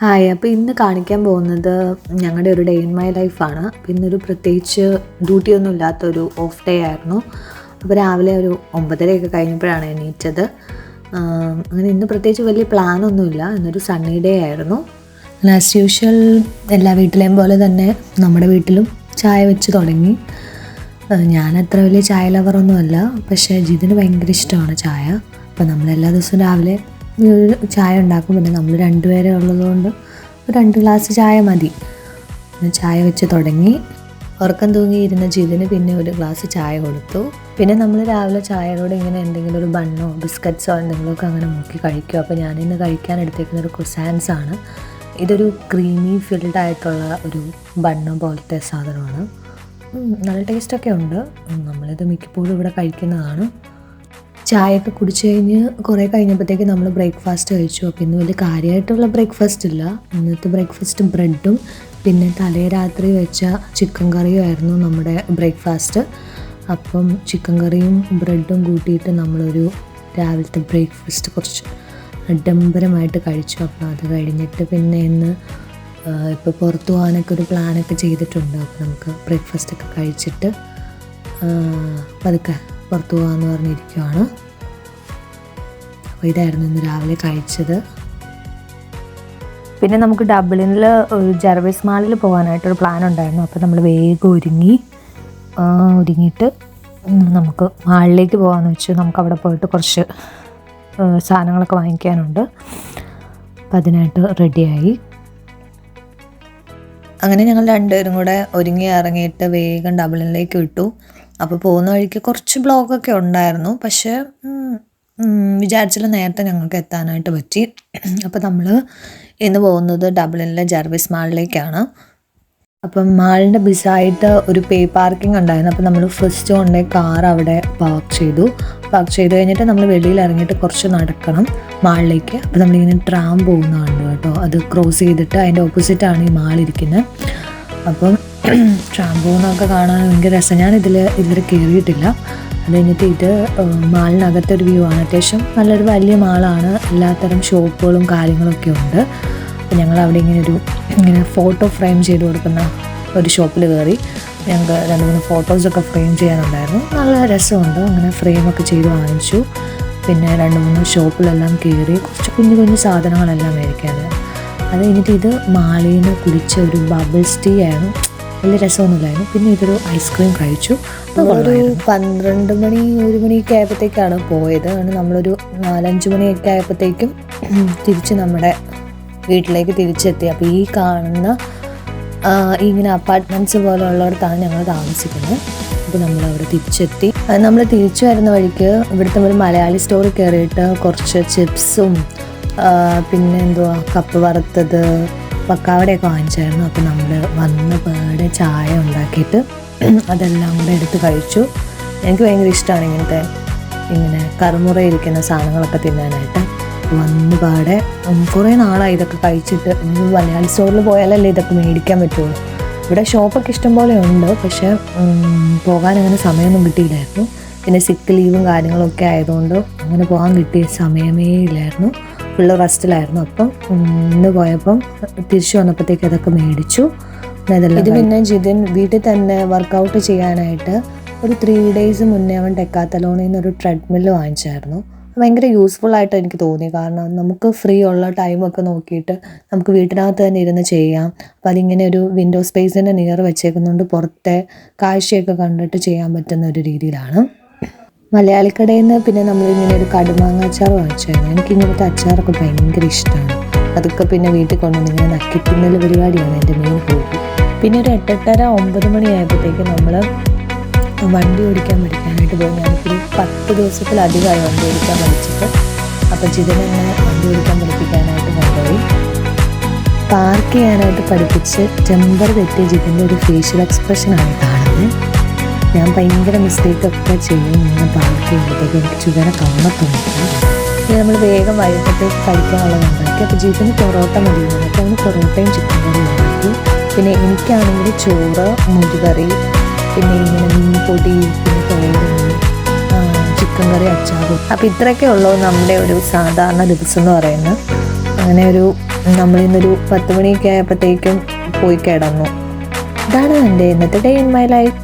Hi. അപ്പോൾ ഇന്ന് കാണിക്കാൻ പോകുന്നത് ഞങ്ങളുടെ ഒരു ഡേ ഇൻ മൈ ലൈഫാണ്. അപ്പോൾ ഇന്നൊരു പ്രത്യേകിച്ച് ഡ്യൂട്ടിയൊന്നും ഇല്ലാത്തൊരു ഓഫ് ഡേ ആയിരുന്നു. അപ്പോൾ രാവിലെ ഒരു 9:30 കഴിഞ്ഞപ്പോഴാണ് എണീറ്റത്. അങ്ങനെ ഇന്ന് പ്രത്യേകിച്ച് വലിയ പ്ലാനൊന്നുമില്ല. ഇന്നൊരു സണ്ണി ഡേ ആയിരുന്നു. ആസ് യൂഷ്വൽ എല്ലാ വീട്ടിലെയും പോലെ തന്നെ നമ്മുടെ വീട്ടിലും ചായ വെച്ച് തുടങ്ങി. ഞാൻ അത്ര വലിയ ചായ ലവറൊന്നുമല്ല, പക്ഷേ ജിതിന് ഭയങ്കര ഇഷ്ടമാണ് ചായ. അപ്പോൾ നമ്മളെല്ലാ ദിവസവും രാവിലെ ചായ ഉണ്ടാക്കും. പിന്നെ നമ്മൾ രണ്ടുപേരെ ഉള്ളതുകൊണ്ട് 2 ഗ്ലാസ് ചായ മതി. ചായ വെച്ച് തുടങ്ങി. ഉറക്കം തൂങ്ങിയിരുന്ന ജിതിന് പിന്നെ ഒരു ഗ്ലാസ് ചായ കൊടുത്തു. പിന്നെ നമ്മൾ രാവിലെ ചായയോടെ ഇങ്ങനെ എന്തെങ്കിലും ഒരു ബണ്ണോ ബിസ്ക്കറ്റ്സോ എന്തെങ്കിലുമൊക്കെ അങ്ങനെ മുക്കി കഴിക്കും. അപ്പോൾ ഞാനിന്ന് കഴിക്കാൻ എടുത്തേക്കുന്ന ഒരു ക്രൊസാൻസ് ആണ്. ഇതൊരു ക്രീമി ഫിൽഡ് ആയിട്ടുള്ള ഒരു ബണ്ണ് പോലത്തെ സാധനമാണ്. നല്ല ടേസ്റ്റൊക്കെ ഉണ്ട്. നമ്മളിത് മിക്കപ്പോഴും ഇവിടെ കഴിക്കുന്നതാണ്. ചായയൊക്കെ കുടിച്ച് കഴിഞ്ഞ് കുറേ കഴിഞ്ഞപ്പോഴത്തേക്ക് നമ്മൾ ബ്രേക്ക്ഫാസ്റ്റ് കഴിച്ചു. അപ്പോൾ ഇന്ന് വലിയ കാര്യമായിട്ടുള്ള ബ്രേക്ക്ഫാസ്റ്റ് ഇല്ല. ഇന്നത്തെ ബ്രേക്ക്ഫാസ്റ്റ് ബ്രെഡും പിന്നെ തലേ രാത്രി വെച്ച ചിക്കൻ കറിയും ആയിരുന്നു നമ്മുടെ ബ്രേക്ക്ഫാസ്റ്റ്. അപ്പം ചിക്കൻ കറിയും ബ്രെഡും കൂട്ടിയിട്ട് നമ്മളൊരു രാവിലത്തെ ബ്രേക്ക്ഫാസ്റ്റ് കുറച്ച് അഡംബരമായിട്ട് കഴിച്ചു. അപ്പോൾ അത് കഴിഞ്ഞിട്ട് പിന്നെ ഇന്ന് ഇപ്പോൾ പുറത്തു പോകാനൊക്കെ ഒരു പ്ലാനൊക്കെ ചെയ്തിട്ടുണ്ട്. അപ്പോൾ നമുക്ക് ബ്രേക്ക്ഫാസ്റ്റൊക്കെ കഴിച്ചിട്ട് പതുക്കെ പുറത്തു പോകാമെന്ന് പറഞ്ഞിരിക്കുകയാണ്. അപ്പോൾ ഇതായിരുന്നു ഇന്ന് രാവിലെ കഴിച്ചത്. പിന്നെ നമുക്ക് ഡബ്ലിനിൽ ഒരു ജർവീസ് മാളിൽ പോകാനായിട്ടൊരു പ്ലാൻ ഉണ്ടായിരുന്നു. അപ്പോൾ നമ്മൾ വേഗം ഒരുങ്ങിയിട്ട് നമുക്ക് മാളിലേക്ക് പോകാമെന്ന് വെച്ചു. നമുക്ക് അവിടെ പോയിട്ട് കുറച്ച് സാധനങ്ങളൊക്കെ വാങ്ങിക്കാനുണ്ട്. അപ്പം അതിനായിട്ട് റെഡിയായി. അങ്ങനെ ഞങ്ങൾ രണ്ടുപേരും കൂടെ ഒരുങ്ങി ഇറങ്ങിയിട്ട് വേഗം ഡബ്ലിനിലേക്ക് വിട്ടു. അപ്പോൾ പോകുന്ന വഴിക്ക് കുറച്ച് ബ്ലോഗൊക്കെ ഉണ്ടായിരുന്നു, പക്ഷേ വിചാരിച്ചില്ല നേരത്തെ ഞങ്ങൾക്ക് എത്താനായിട്ട് പറ്റി. അപ്പോൾ നമ്മൾ ഇന്ന് പോകുന്നത് ഡബ്ലിനിലെ ജർവീസ് മാളിലേക്കാണ്. അപ്പം മാളിൻ്റെ ബിസൈഡ് ഒരു പേ പാർക്കിംഗ് ഉണ്ടായിരുന്നു. അപ്പോൾ നമ്മൾ ഫസ്റ്റ് കൊണ്ടുപോയി കാർ അവിടെ പാർക്ക് ചെയ്ത് കഴിഞ്ഞിട്ട് നമ്മൾ വെളിയിൽ ഇറങ്ങിയിട്ട് കുറച്ച് നടക്കണം മാളിലേക്ക്. അപ്പോൾ നമ്മളിങ്ങനെ ട്രാം പോകുന്നതാണ് കേട്ടോ. അത് ക്രോസ് ചെയ്തിട്ട് അതിൻ്റെ ഓപ്പോസിറ്റാണ് ഈ മാളിരിക്കുന്നത്. അപ്പം ട്രാം പോകുന്നതൊക്കെ കാണാൻ ഭയങ്കര രസം. ഞാൻ ഇതുവരെ കയറിയിട്ടില്ല. അത് കഴിഞ്ഞിട്ട് ഇത് മാളിനകത്തൊരു വ്യൂ ആണ്. അത്യാവശ്യം നല്ലൊരു വലിയ മാളാണ്. എല്ലാത്തരം ഷോപ്പുകളും കാര്യങ്ങളൊക്കെ ഉണ്ട്. അപ്പോൾ ഞങ്ങൾ അവിടെ ഇങ്ങനെ ഫോട്ടോ ഫ്രെയിം ചെയ്ത് കൊടുക്കുന്ന ഒരു ഷോപ്പിൽ കയറി. ഞങ്ങൾക്ക് 2-3 ഫോട്ടോസൊക്കെ ഫ്രെയിം ചെയ്യാനുണ്ടായിരുന്നു. നല്ല രസമുണ്ട്. അങ്ങനെ ഫ്രെയിമൊക്കെ ചെയ്ത് വാങ്ങിച്ചു. പിന്നെ 2-3 ഷോപ്പിലെല്ലാം കയറി കുറച്ച് കുഞ്ഞു സാധനങ്ങളെല്ലാം മേടിക്കാനാണ്. അത് കഴിഞ്ഞിട്ട് ഇത് മാളിൽ നിന്ന് കുടിച്ച ഒരു ബബിൾസ് ടീ ആയിരുന്നു. വലിയ രസമൊന്നുമില്ലായിരുന്നു. പിന്നെ ഇതൊരു ഐസ്ക്രീം കഴിച്ചു. നമ്മളൊരു 12 മണി 1 മണിയൊക്കെ ആയപ്പോഴത്തേക്കാണ് പോയത്. അങ്ങനെ നമ്മളൊരു 4-5 മണിയൊക്കെ ആയപ്പോഴത്തേക്കും തിരിച്ച് നമ്മുടെ വീട്ടിലേക്ക് തിരിച്ചെത്തി. അപ്പോൾ ഈ കാണുന്ന ഇങ്ങനെ അപ്പാർട്ട്മെൻറ്റ്സ് പോലെ ഉള്ളിടത്താണ് ഞങ്ങൾ താമസിക്കുന്നത്. അപ്പോൾ നമ്മളവിടെ തിരിച്ചെത്തി. നമ്മൾ തിരിച്ചു വരുന്ന വഴിക്ക് ഇവിടുത്തെ ഒരു മലയാളി സ്റ്റോറിൽ കയറിയിട്ട് കുറച്ച് ചിപ്സും പിന്നെ കപ്പ് വറുത്തത് പക്കാവടയൊക്കെ വാങ്ങിച്ചായിരുന്നു. അപ്പോൾ നമ്മൾ വന്ന പാടെ ചായ ഉണ്ടാക്കിയിട്ട് അതെല്ലാം കൂടെ എടുത്ത് കഴിച്ചു. എനിക്ക് ഭയങ്കര ഇഷ്ടമാണ് ഇങ്ങനെ കറുമുറയിരിക്കുന്ന സാധനങ്ങളൊക്കെ തിന്നാനായിട്ട്. വന്ന പാടെ കുറേ നാളായി ഇതൊക്കെ കഴിച്ചിട്ട്. മലയാളി സ്റ്റോറിൽ പോയാലല്ലേ ഇതൊക്കെ മേടിക്കാൻ പറ്റുള്ളൂ. ഇവിടെ ഷോപ്പൊക്കെ ഇഷ്ടം പോലെ ഉണ്ട്, പക്ഷേ പോകാൻ അങ്ങനെ സമയമൊന്നും കിട്ടിയില്ലായിരുന്നു. പിന്നെ സിക്ക് ലീവും കാര്യങ്ങളൊക്കെ ആയതുകൊണ്ട് അങ്ങനെ പോകാൻ കിട്ടിയ സമയമേ ഇല്ലായിരുന്നു. ഫുള്ള് റെസ്റ്റിലായിരുന്നു. അപ്പം ഇന്ന് പോയപ്പം തിരിച്ചു വന്നപ്പോഴത്തേക്ക് അതൊക്കെ മേടിച്ചു. ഇത് പിന്നെ ജിതിൻ വീട്ടിൽ തന്നെ വർക്കൗട്ട് ചെയ്യാനായിട്ട് ഒരു 3 days മുന്നേ അവൻ ഡെക്കാത്തലോണിൽ നിന്ന് ഒരു ട്രെഡ്മില്ല് വാങ്ങിച്ചായിരുന്നു. ഭയങ്കര യൂസ്ഫുൾ ആയിട്ട് എനിക്ക് തോന്നി. കാരണം നമുക്ക് ഫ്രീ ഉള്ള ടൈമൊക്കെ നോക്കിയിട്ട് നമുക്ക് വീട്ടിനകത്ത് തന്നെ ഇരുന്ന് ചെയ്യാം. അപ്പോൾ അതിങ്ങനെ ഒരു വിൻഡോ സ്പേസിൻ്റെ നിയർ വെച്ചേക്കുന്നുണ്ട്. പുറത്തെ കാഴ്ചയൊക്കെ കണ്ടിട്ട് ചെയ്യാൻ പറ്റുന്ന ഒരു രീതിയിലാണ്. മലയാളിക്കടയിൽ നിന്ന് പിന്നെ നമ്മളിങ്ങനെ ഒരു കടുമാങ്ങ അച്ചാർ വാങ്ങിച്ചായിരുന്നു. എനിക്കിങ്ങനത്തെ അച്ചാറൊക്കെ ഭയങ്കര ഇഷ്ടമാണ്. അതൊക്കെ പിന്നെ വീട്ടിൽ കൊണ്ടുവന്നിങ്ങനെ നക്കിത്തിന്നൽ പരിപാടിയാണ് എൻ്റെ മെയിൻ ഹോബി. പിന്നെ ഒരു 8:30-9 മണി ആയപ്പോഴത്തേക്ക് നമ്മൾ വണ്ടി ഓടിക്കാൻ പഠിക്കാനായിട്ട് പോയി. ഞാനിപ്പോൾ 10 ദിവസത്തിലധികമായി വണ്ടി ഓടിക്കാൻ പഠിച്ചിട്ട്. അപ്പോൾ ജിതിനെ വണ്ടി ഓടിക്കാൻ പഠിപ്പിക്കാനായിട്ട് കൊണ്ടുപോയി. പാർക്ക് ചെയ്യാനായിട്ട് പഠിപ്പിച്ച് ടെമ്പർ തെറ്റിയ ജിതിൻ്റെ ഒരു ഫേഷ്യൽ എക്സ്പ്രഷനാണ് കാണുന്നത്. ഞാൻ ഭയങ്കര മിസ്റ്റേക്കൊക്കെ ചെയ്യും ഇങ്ങനെ പാർക്ക് ചെയ്യുമ്പോഴത്തേക്ക്. എനിക്ക് ചുവരെ കാണത്തുണ്ട്. പിന്നെ നമ്മൾ വേഗം വൈകിട്ടത്തേക്ക് കഴിക്കാനുള്ളത് ഉണ്ടാക്കി. അപ്പോൾ ജിതിന് പൊറോട്ട മതിയായിരുന്നു. അപ്പോൾ അവന് പൊറോട്ടയും ചിക്കൻ കറിയും ഉണ്ടാക്കി. പിന്നെ എനിക്കാണെങ്കിൽ ചോറ്, മുരുകറി, പിന്നെ ഇങ്ങനെ മീൻപൊടി, പിന്നെ തോരൻ, ചിക്കൻ കറി, അച്ചാറും. അപ്പോൾ ഇത്രയൊക്കെ ഉള്ളൂ നമ്മുടെ ഒരു സാധാരണ ദിവസം എന്ന് പറയുന്നത്. അങ്ങനെ ഒരു നമ്മളിന്നൊരു 10 മണിയൊക്കെ ആയപ്പോഴത്തേക്കും പോയി കിടന്നു. ഇതാണ് എൻ്റെ ഇന്നത്തെ ഡേ ഇൻ മൈ ലൈഫ്.